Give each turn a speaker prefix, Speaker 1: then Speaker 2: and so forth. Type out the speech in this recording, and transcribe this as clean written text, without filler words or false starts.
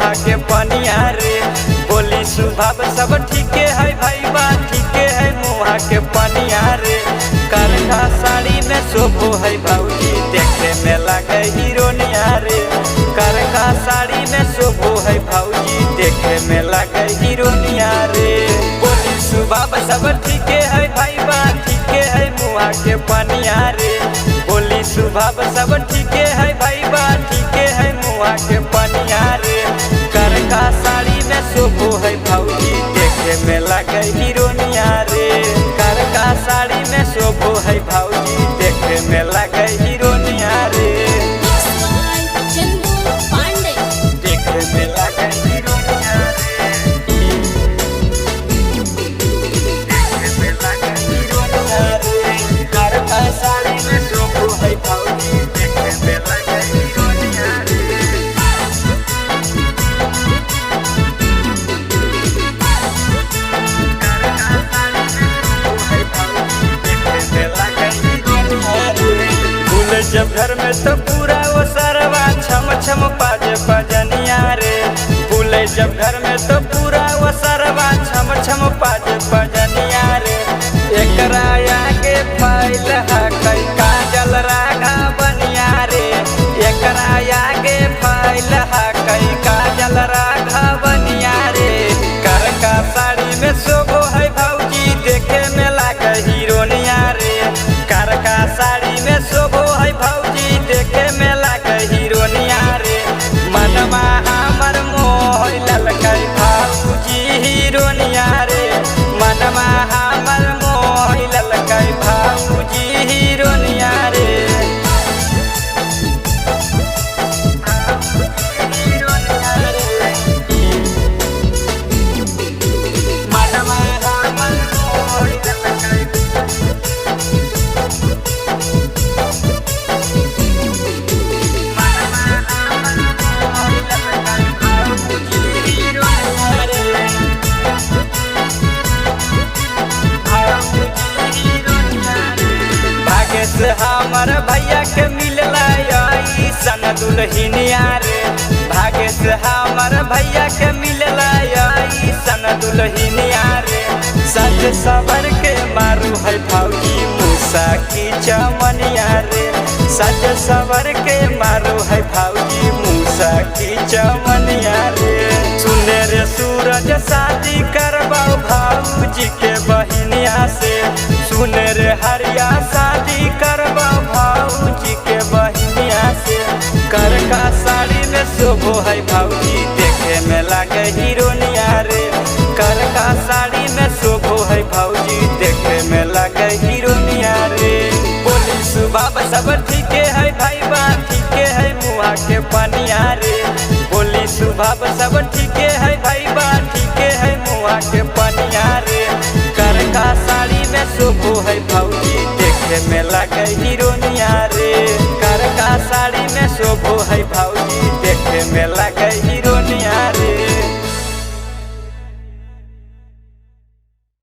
Speaker 1: मुहा के पनिया रे। बोली स्वभाव सब ठीके है भाई बा ठीके है मुहा के पनिया रे। करखा साड़ी में शोभो है भौजी देखे में लगे हीरोनिया रे। करखा साड़ी में शोभो है भौजी देखे में लगे हीरोनिया रे। बोली स्वभाव सब ठीके है भाई बा ठीके है मुहा के पनिया रे। बोली स्वभाव सब ठीके है भाई बा ठीके है मुहा के पनिया रे। करखा साड़ी में शोभो है भौजी देखे में लगे हीरोनिया रे। करखा साड़ी में शोभो है भौजी देखे में लगे हीरोनिया रे। देखे में लगे हीरोनिया रे। देखे में लगे हीरोनिया रे। करखा साड़ी में शोभो है भौजी देखे में लगे हीरोनिया रे। जब घर में तो पूरा वो सरवा छम छम पाज पजनिया रे। फूले जब घर में तो पूरा वो सरवा छम छम पाज पजनिया रे। एकरा आगे फैल है कई काजल राघा बनिया रे। एकरा आगे फैल है कई काजल राघा बनिया रे। करखा साड़ी में शोभो है भौजी देखे में लागे हीरोनिया रे। करखा साड़ी में शोभो है भौजी देखे में लागे हीरोनिया रे। मनवा हमर मोह ललकै भौजी हीरोनिया रे। मनवा हमर मोह ललकै भौजी हीरोनिया रे। मनवा हमर मोह ललकै हमर भैया के मिलला सन दुल्हनिया रे। भाग्य से हमर भैया के मिलला सन दुल्हनिया रे। सज सवर के मारू है भौजी मूसा की चमनिया रे। सज सवर के मारू है भौजी मूसा की चमनिया रे। सुने रे सूरज शादी करबाओ भौजी के बहिनिया से। सुने रे हरिया शादी करबाओ भौजी के बहिनिया से। करखा साड़ी में शोभो है भौजी देखे में लागे हीरोनिया रे। करखा साड़ी में शोभो है भौजी देखे में लागे हीरोनिया रे। बोली स्वभाव सब ठीके है भाई बा ठीके है मुहा के पनिया रे। बोली स्वभाव सब ठीके है भाई बा ठीके है मुहा के पनिया रे। करखा साड़ी में शोभो है भौजी देखे में लगे हीरोनिया रे। करखा साड़ी में शोभो है भौजी देखे में लगे